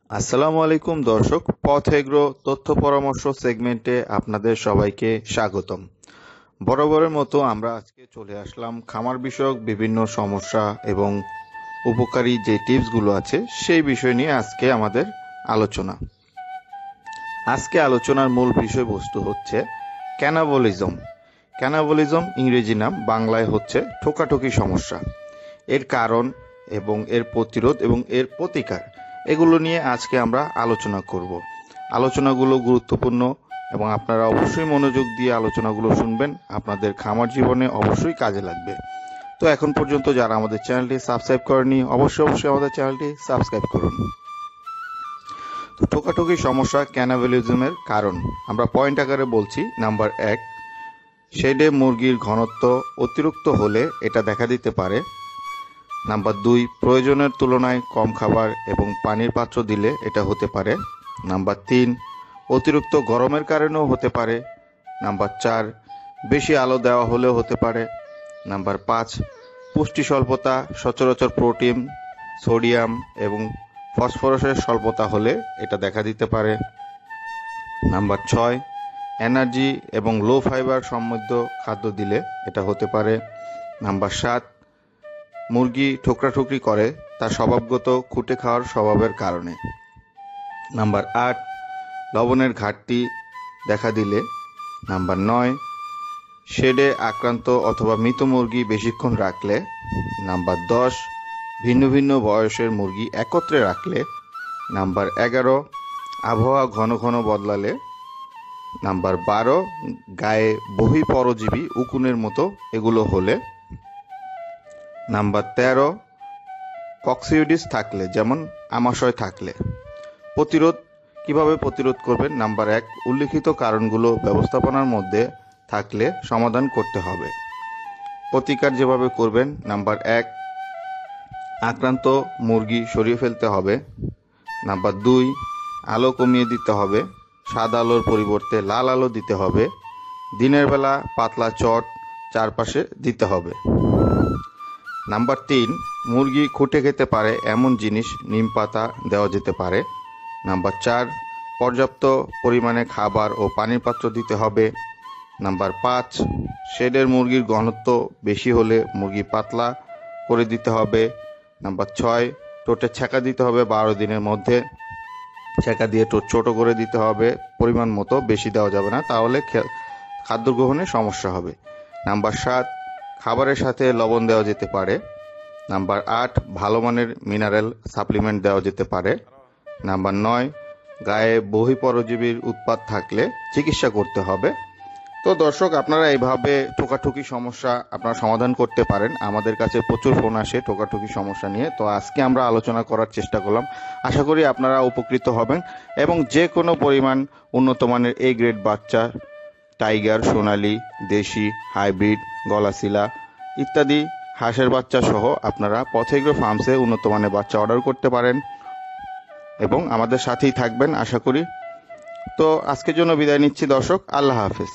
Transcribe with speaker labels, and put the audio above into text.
Speaker 1: আসসালামু আলাইকুম দর্শক, পথ এগ্রো তথ্য পরামর্শ সেগমেন্টে আপনাদের সবাইকে স্বাগতম। বরাবরের মতো আমরা আজকে চলে আসলাম খামার বিষয়ক বিভিন্ন সমস্যা এবং উপকারী যে টিপসগুলো আছে সেই বিষয় নিয়ে আজকে আমাদের আলোচনা। আজকে আলোচনার মূল বিষয়বস্তু হচ্ছে ক্যানাবলিজম। ক্যানাবলিজম ইংরেজি নাম, বাংলায় হচ্ছে ঠোকাঠুকি সমস্যা। এর কারণ এবং এর প্রতিরোধ এবং এর প্রতিকার, এগুলো নিয়ে আজকে আমরা আলোচনা করব। আলোচনাগুলো গুরুত্বপূর্ণ এবং আপনারা অবশ্যই মনোযোগ দিয়ে আলোচনাগুলো শুনবেন, আপনাদের খামার জীবনে অবশ্যই কাজে লাগবে। তো এখন পর্যন্ত যারা আমাদের চ্যানেলটি সাবস্ক্রাইব করেনি, অবশ্যই আমাদের চ্যানেলটি সাবস্ক্রাইব করুন। তো ঠোকাঠুকি সমস্যা ক্যানাবলিজমের কারণ আমরা পয়েন্ট আকারে বলছি। নাম্বার 1, শেডে মুরগির ঘনত্ব অতিরিক্ত হলে এটা দেখা দিতে পারে। নাম্বার 2, প্রয়োজনের তুলনায় কম খাবার এবং পানির পাত্র দিলে এটা হতে পারে। নাম্বার 3, অতিরিক্ত গরমের কারণেও হতে পারে। নাম্বার 4, বেশি আলো দেওয়া হলেও হতে পারে। নাম্বার 5, পুষ্টি স্বল্পতা, সচরাচর প্রোটিন, সোডিয়াম এবং ফসফরাসের স্বল্পতা হলে এটা দেখা দিতে পারে। নাম্বার 6, এনার্জি এবং লো ফাইবার সমৃদ্ধ খাদ্য দিলে এটা হতে পারে। নাম্বার 7, মুরগি ঠোকরাঠুকরি করে তার স্বভাবগত খুঁটে খাওয়ার স্বভাবের কারণে। নাম্বার 8, লবণের ঘাটতি দেখা দিলে। নাম্বার 9, শেডে আক্রান্ত অথবা মৃত মুরগি বেশিক্ষণ রাখলে। নাম্বার 10, ভিন্ন ভিন্ন বয়সের মুরগি একত্রে রাখলে। নাম্বার 11, আবহাওয়া ঘন ঘন বদলালে। নাম্বার 12, গায়ে বহিঃপরজীবী উকুনের মতো এগুলো হলে। নাম্বার 13, কক্সিডিস থাকলে, যেমন আমাশয় থাকলে। কিভাবে প্রতিরোধ করবেন? নাম্বার 1, উল্লিখিত কারণগুলো ব্যবস্থাপনার মধ্যে থাকলে সমাধান করতে হবে। প্রতিকার যেভাবে করবেন: নাম্বার 1, আক্রান্ত মুরগি সরিয়ে ফেলতে হবে। নাম্বার 2, আলো কমিয়ে দিতে হবে, সাদা আলোর পরিবর্তে লাল আলো দিতে হবে। দিনের বেলা পাতলা চট চারপাশে দিতে হবে। নাম্বার 3, মুরগি খুঁটে খেতে পারে এমন জিনিস নিম পাতা দেওয়া যেতে পারে। নাম্বার 4, পর্যাপ্ত পরিমাণে খাবার ও পানির পাত্র দিতে হবে। নাম্বার 5, শেডের মুরগির ঘনত্ব বেশি হলে মুরগি পাতলা করে দিতে হবে। নাম্বার 6, ঠোঁটে ছ্যাঁকা দিতে হবে 12 দিনের মধ্যে। ছ্যাঁকা দিয়ে ঠোঁট ছোট করে দিতে হবে, পরিমাণ মতো, বেশি দেওয়া যাবে না, তাহলে খাদ্য গ্রহণে সমস্যা হবে। নাম্বার 7, খাবারের সাথে লবণ দেওয়া যেতে পারে। নাম্বার 8, ভালো মানের মিনারেল সাপ্লিমেন্ট দেওয়া যেতে পারে। নাম্বার 9, গায়ে বহিঃপরজীবীর উৎপাত থাকলে চিকিৎসা করতে হবে। তো দর্শক, আপনারা এইভাবে ঠোকাঠুকি সমস্যা আপনারা সমাধান করতে পারেন। আমাদের কাছে প্রচুর ফোন আসে ঠোকাঠুকি সমস্যা নিয়ে। তো আজকে আমরা আলোচনা করার চেষ্টা করলাম। আশা করি আপনারা উপকৃত হবেন এবং যে কোনো পরিমাণ উন্নত মানের এ গ্রেড বাচ্চা, টাইগার, সোনালী, দেশি, হাইব্রিড, গলাশিলা ইত্যাদি হাঁসের বাচ্চা সহ আপনারা পথ এগ্রো ফার্মসে উন্নত মানের বাচ্চা অর্ডার করতে পারেন এবং আমাদের সাথেই থাকবেন আশা করি। তো আজকের জন্য বিদায় নিচ্ছি দর্শক, আল্লাহ হাফেজ।